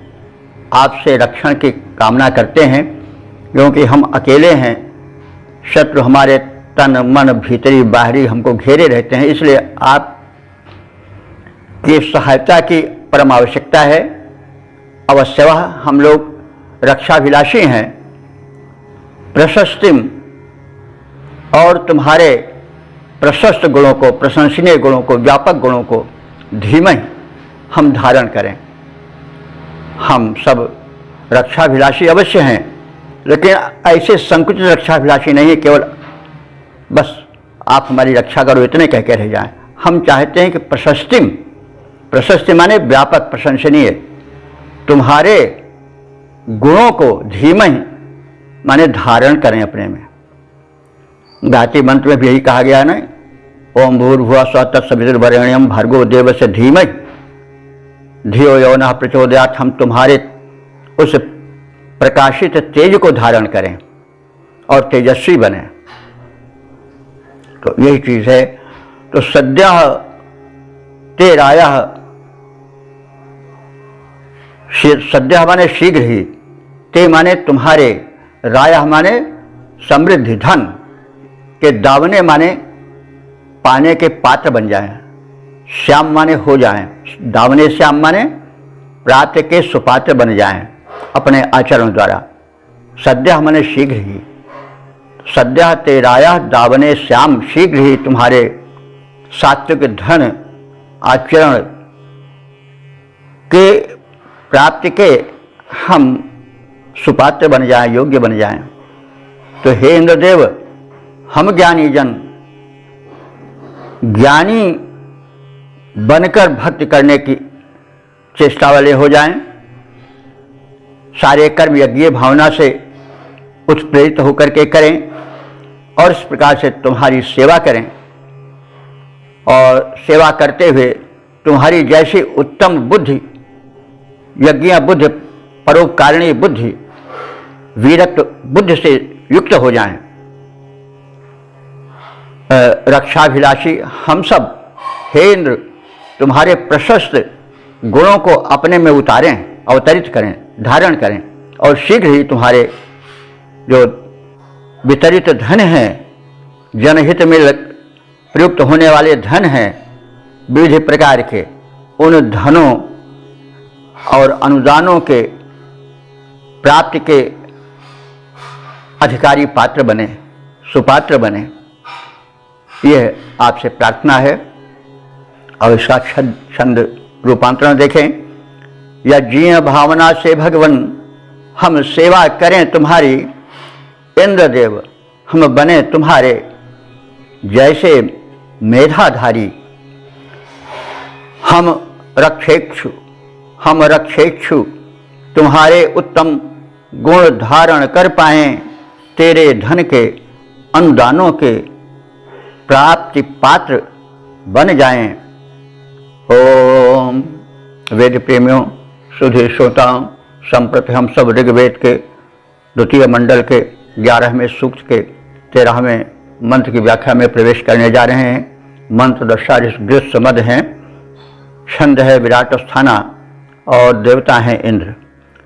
आपसे रक्षण की कामना करते हैं, क्योंकि हम अकेले हैं, शत्रु हमारे तन मन भीतरी बाहरी हमको घेरे रहते हैं, इसलिए आप की सहायता की परम आवश्यकता है। अवश्य वह, हम लोग रक्षाभिलाषी हैं, प्रशस्तिम, और तुम्हारे प्रशस्त गुणों को, प्रशंसनीय गुणों को, व्यापक गुणों को धीमहि हम धारण करें। हम सब रक्षाभिलाषी अवश्य हैं, लेकिन ऐसे संकुचित रक्षाभिलाषी नहीं है केवल बस आप हमारी रक्षा करो इतने कह के रह जाएं। हम चाहते हैं कि प्रशस्तिम, प्रशस्ति माने व्यापक प्रशंसनीय, तुम्हारे गुणों को धीमहि माने धारण करें अपने में। गायत्री मंत्र में भी यही कहा गया है ना, ओम भूर्भुवः स्वः तत्सवितुर्वरेण्यं भर्गो देवस्य धीमहि धियो यो नः प्रचोदयात्। हम तुम्हारे उस प्रकाशित तेज को धारण करें और तेजस्वी बने, तो यही चीज है। तो सद्यः ते रायः, सद्यः माने शीघ्र ही, ते माने तुम्हारे, रायः माने समृद्धि धन के दावने माने पाने के पात्र बन जाएं, श्याम माने हो जाएं, दावने श्याम माने प्राप्त के सुपात्र बन जाएं अपने आचरण द्वारा। सद्यः माने शीघ्र ही, सद्यः ते रायः दावने श्याम, शीघ्र ही तुम्हारे सात्विक धन आचरण के प्राप्ति के हम सुपात्र बन जाएं, योग्य बन जाएं। तो हे इंद्रदेव, हम ज्ञानी जन ज्ञानी बनकर भक्ति करने की चेष्टा वाले हो जाएं, सारे कर्म यज्ञ भावना से उत्प्रेरित होकर के करें और इस प्रकार से तुम्हारी सेवा करें। और सेवा करते हुए तुम्हारी जैसी उत्तम बुद्धि, यज्ञ बुद्धि, परोपकारिणी बुद्धि, वीरत्व बुद्धि से युक्त हो जाएं। रक्षाभिलाषी हम सब, हे इंद्र, तुम्हारे प्रशस्त गुणों को अपने में उतारें, अवतरित करें, धारण करें, और शीघ्र ही तुम्हारे जो वितरित धन हैं, जनहित में प्रयुक्त होने वाले धन हैं विविध प्रकार के, उन धनों और अनुदानों के प्राप्ति के अधिकारी पात्र बने, सुपात्र बने, यह आपसे प्रार्थना है। और इसका छंद रूपांतरण देखें, या जीय भावना से भगवन हम सेवा करें तुम्हारी, इंद्रदेव हम बने तुम्हारे जैसे मेधाधारी। हम रक्षेक्षु तुम्हारे उत्तम गुण धारण कर पाएं, तेरे धन के अनुदानों के प्राप्ति पात्र बन जाएं। ओम। वेद प्रेमियों, सुधीर श्रोताओं, संप्रति हम सब ऋग्वेद के द्वितीय मंडल के 11वें सूक्त के 13वें मंत्र की व्याख्या में प्रवेश करने जा रहे हैं। मंत्र दशा गृह मद हैं, छंद है विराट स्थाना और देवता हैं इंद्र।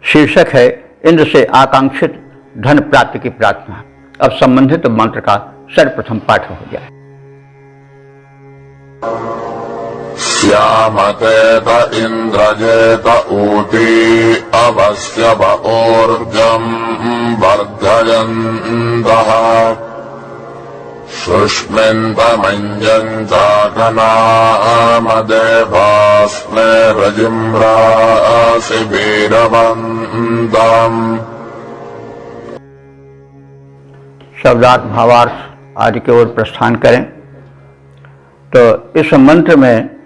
शीर्षक है इंद्र से आकांक्षित धन प्राप्ति की प्रार्थना। अब संबंधित मंत्र का सर्वप्रथम पाठ हो जाए। श्यामतेत इन्द्रजेत ऊती अवस्य ऊर्जम् वर्धयन्तः शुष्मिन्तमञ्जम् चाकनामदेवास्मे रजिम्रासि वीरवन्तम्। शब्दार्थ भावार्थ आदि की ओर प्रस्थान करें। तो इस मंत्र में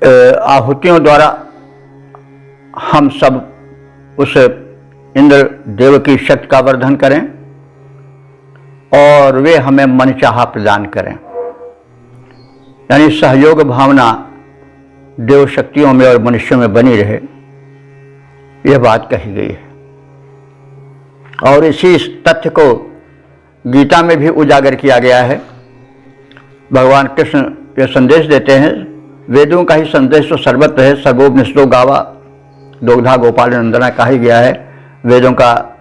आहुतियों द्वारा हम सब उस इंद्र देव की शक्ति का वर्धन करें और वे हमें मनचाहा प्रदान करें, यानी सहयोग भावना देव शक्तियों में और मनुष्यों में बनी रहे, यह बात कही गई है। और इसी तथ्य को गीता में भी उजागर किया गया है। भगवान कृष्ण ये संदेश देते हैं, वेदों का ही संदेश तो सर्वत्र है, सर्वोपनिषदो गावा दोग्धा गोपाल नंदना कहा ही गया है। वेदों का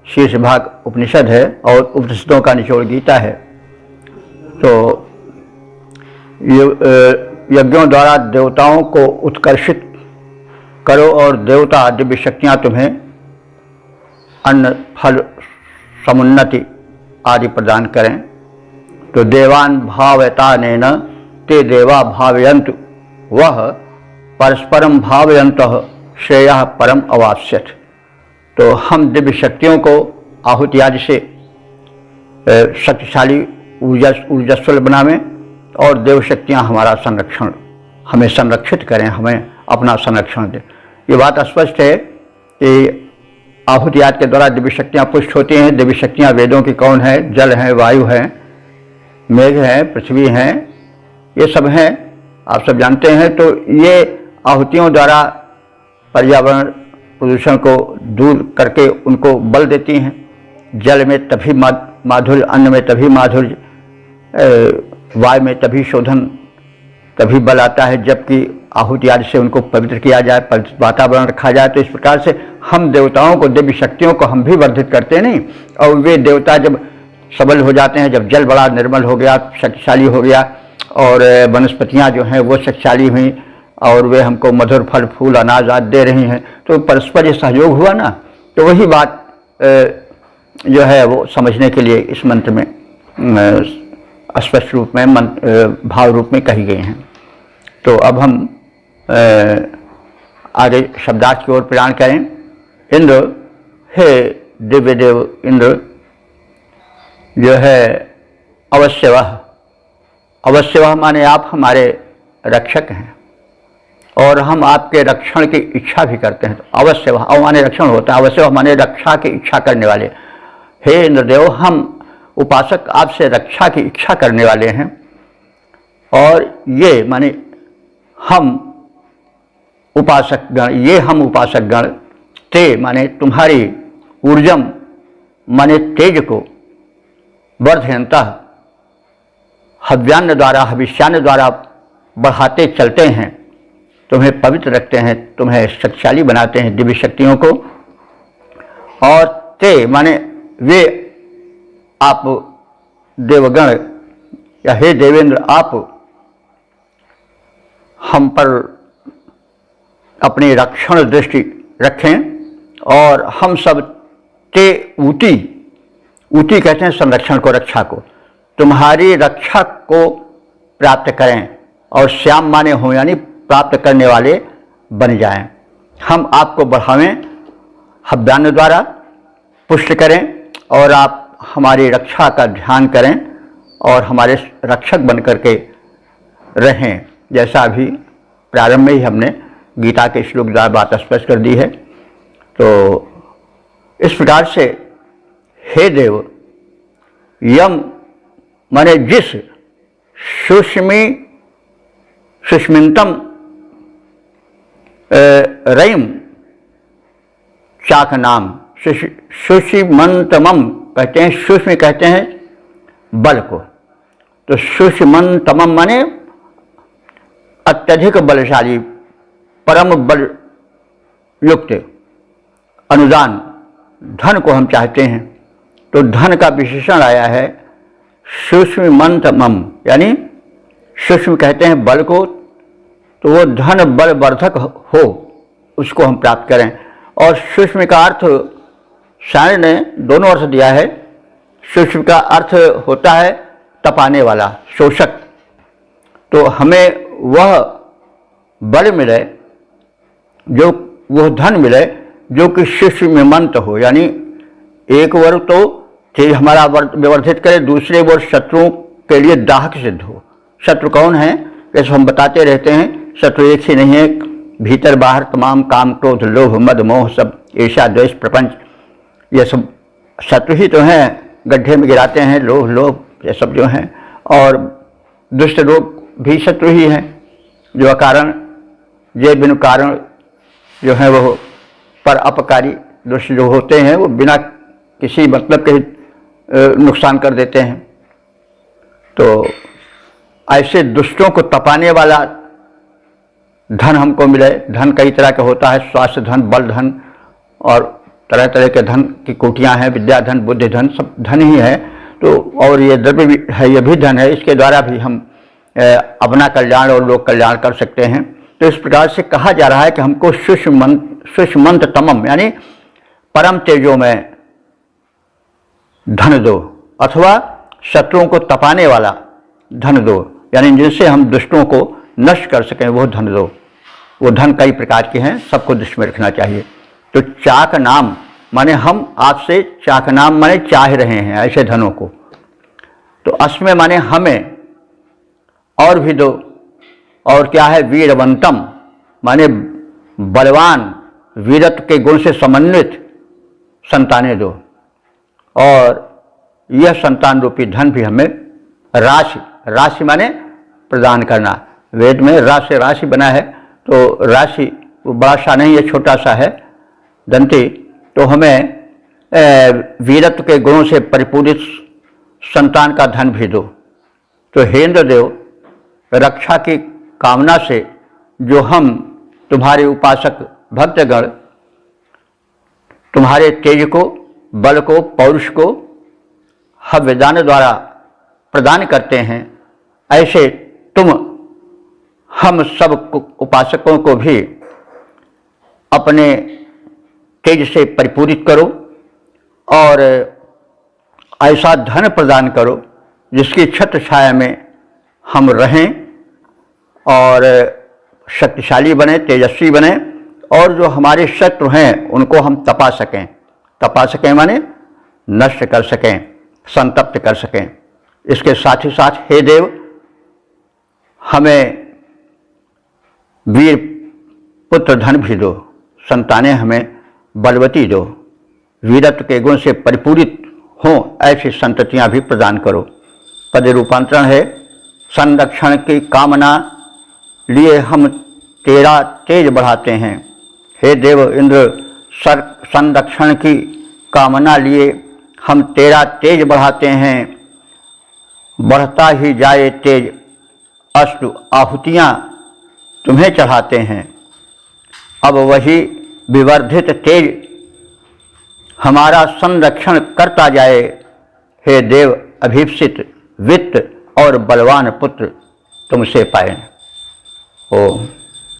शीर्ष भाग उपनिषद है और उपनिषदों का निचोड़ गीता है। तो यज्ञों द्वारा देवताओं को उत्कर्षित करो और देवता दिव्य शक्तियाँ तुम्हें अन्न फल समुन्नति आदि प्रदान करें। तो देवान भावयतानेन ते देवा भावयन्तु वह परस्परम भावयन्तः श्रेयः परम अवाप्स्यत्। तो हम दिव्य शक्तियों को आहुति आदि से शक्तिशाली ऊर्जस्वल बनावें और देव शक्तियाँ हमारा संरक्षण हमें संरक्षित करें, हमें अपना संरक्षण दें। ये बात स्पष्ट है कि आहुति आदि के द्वारा दिव्य शक्तियाँ पुष्ट होती हैं। दिव्य शक्तियाँ वेदों की कौन है? जल हैं, वायु हैं, मेघ हैं, पृथ्वी हैं, ये सब हैं, आप सब जानते हैं। तो ये आहुतियों द्वारा पर्यावरण प्रदूषण को दूर करके उनको बल देती हैं। जल में तभी माधुर्य, अन्न में तभी माधुर्य, वायु में तभी शोधन, तभी बल आता है जबकि आहुति आदि से उनको पवित्र किया जाए, पवित्र वातावरण रखा जाए। तो इस प्रकार से हम देवताओं को, दिव्य शक्तियों को हम भी वर्धित करते नहीं, और वे देवता जब सबल हो जाते हैं, जब जल बड़ा निर्मल हो गया, शक्तिशाली हो गया और वनस्पतियाँ जो हैं वो शक्तिशाली हुई और वे हमको मधुर फल फूल अनाज आदि दे रही हैं, तो परस्पर ये सहयोग हुआ ना। तो वही बात जो है वो समझने के लिए इस मंत्र में स्पष्ट रूप में भाव रूप में कही गई हैं। तो अब हम आगे शब्दार्थ की ओर प्रयाण करें। इंद्र, हे दिव्य देव इंद्र, जो है अवश्यवह माने आप हमारे रक्षक हैं और हम आपके रक्षण की इच्छा भी करते हैं। तो अवश्यवह माने रक्षण होता है, अवश्यवह माने रक्षा की इच्छा करने वाले। हे इंद्रदेव, हम उपासक आपसे रक्षा की इच्छा करने वाले हैं। और ये माने हम उपासक गण, ते माने तुम्हारी ऊर्जम माने तेज को, वर्धयन्तः हव्यान्न द्वारा, हविष्यान्न द्वारा बढ़ाते चलते हैं, तुम्हें पवित्र रखते हैं, तुम्हें शक्तिशाली बनाते हैं दिव्य शक्तियों को। और ते माने वे, आप देवगण या हे देवेंद्र, आप हम पर अपनी रक्षण दृष्टि रखें और हम सब ते ऊती कहते हैं संरक्षण को, रक्षा को, तुम्हारी रक्षा को प्राप्त करें और श्याम माने हो यानी प्राप्त करने वाले बन जाएं। हम आपको बढ़ावें, हव्यान्न द्वारा पुष्ट करें और आप हमारी रक्षा का ध्यान करें और हमारे रक्षक बन करके रहें। जैसा अभी प्रारंभ में ही हमने गीता के श्लोक द्वारा बात स्पष्ट कर दी है। तो इस प्रकार से हे देव, यम माने जिस, सुष्मिन्तम रयिम चाक नाम, सुषिमंतमम कहते हैं, सूक्ष्म कहते हैं बल को। तो सुषिमंतमम माने अत्यधिक बलशाली, परम बल युक्त, अनुदान, धन को हम चाहते हैं। तो धन का विशेषण आया है सुष्मिमंतमम, यानी सूक्ष्म कहते हैं बल को, तो वो धन बल वर्धक हो उसको हम प्राप्त करें। और सूक्ष्म का अर्थ सायण ने दोनों अर्थ दिया है। सूक्ष्म का अर्थ होता है तपाने वाला, शोषक। तो हमें वह बल मिले, जो वह धन मिले जो कि सूक्ष्म में मंत हो, यानी एक वर्ग तो तेज हमारा व्यवर्धित करे, दूसरे वर्ग शत्रुओं के लिए दाहक सिद्ध हो। शत्रु कौन है? जैसे हम बताते रहते हैं, शत्रु एक ही नहीं है, भीतर बाहर तमाम काम क्रोध लोभ मद मोह सब, ईर्ष्या द्वेष प्रपंच, ये सब शत्रु ही तो हैं। गड्ढे में गिराते हैं लोभ लोभ, ये सब जो हैं। और दुष्ट लोग भी शत्रु ही हैं, जो अकारण ये बिनु कारण जो है वो पर अपकारी दुष्ट जो होते हैं, वो बिना किसी मतलब के नुकसान कर देते हैं। तो ऐसे दुष्टों को तपाने वाला धन हमको मिले। धन कई तरह का होता है, स्वास्थ्य धन, बल धन और तरह तरह के धन की कोटियां हैं, विद्या धन, बुद्धि धन, सब धन ही है। तो और ये द्रव्य भी है, ये भी धन है, इसके द्वारा भी हम अपना कल्याण और लोक कल्याण कर सकते हैं। तो इस प्रकार से कहा जा रहा है कि हमको सुष्मंत तमम यानी परम तेजो में धन दो, अथवा शत्रुओं को तपाने वाला धन दो, यानी जिनसे हम दुष्टों को नष्ट कर सकें वो धन दो। वो धन कई प्रकार के हैं, सबको दृष्टि में रखना चाहिए। तो चाक नाम माने हम आपसे, चाक नाम माने चाह रहे हैं ऐसे धनों को। तो अस्में माने हमें और भी दो। और क्या है? वीरवंतम माने बलवान, वीरत्व के गुण से समन्वित संतानें दो। और यह संतान रूपी धन भी हमें राशि, राशि माने प्रदान करना। वेद में रा से राशि बना है, तो राशि वो बड़ा सा नहीं है, छोटा सा है दंती। तो हमें वीरत्व के गुणों से परिपूरित संतान का धन भी दो। तो हे इंद्रदेव, रक्षा की कामना से जो हम तुम्हारे उपासक भक्तगण तुम्हारे तेज को, बल को, पौरुष को हव्यदान द्वारा प्रदान करते हैं, ऐसे तुम हम सब उपासकों को भी अपने तेज से परिपूरित करो और ऐसा धन प्रदान करो जिसकी छत्र छाया में हम रहें और शक्तिशाली बने, तेजस्वी बने, और जो हमारे शत्रु हैं उनको हम तपा सकें। तपा सकें माने नष्ट कर सकें, संतप्त कर सकें। इसके साथ ही साथ हे देव, हमें वीर पुत्र धन भी दो, संतानें हमें बलवती दो, वीरत्व के गुण से परिपूरित हों ऐसी संततियां भी प्रदान करो। पद रूपांतरण है, संरक्षण की कामना लिए हम तेरा तेज बढ़ाते हैं। हे देव इंद्र, संरक्षण की कामना लिए हम तेरा तेज बढ़ाते हैं। बढ़ता ही जाए तेज, अस्तु आहुतियाँ तुम्हें चढ़ाते हैं। अब वही विवर्धित तेज हमारा संरक्षण करता जाए। हे देव, अभीप्सित वित्त और बलवान पुत्र तुमसे पाएं। ओम।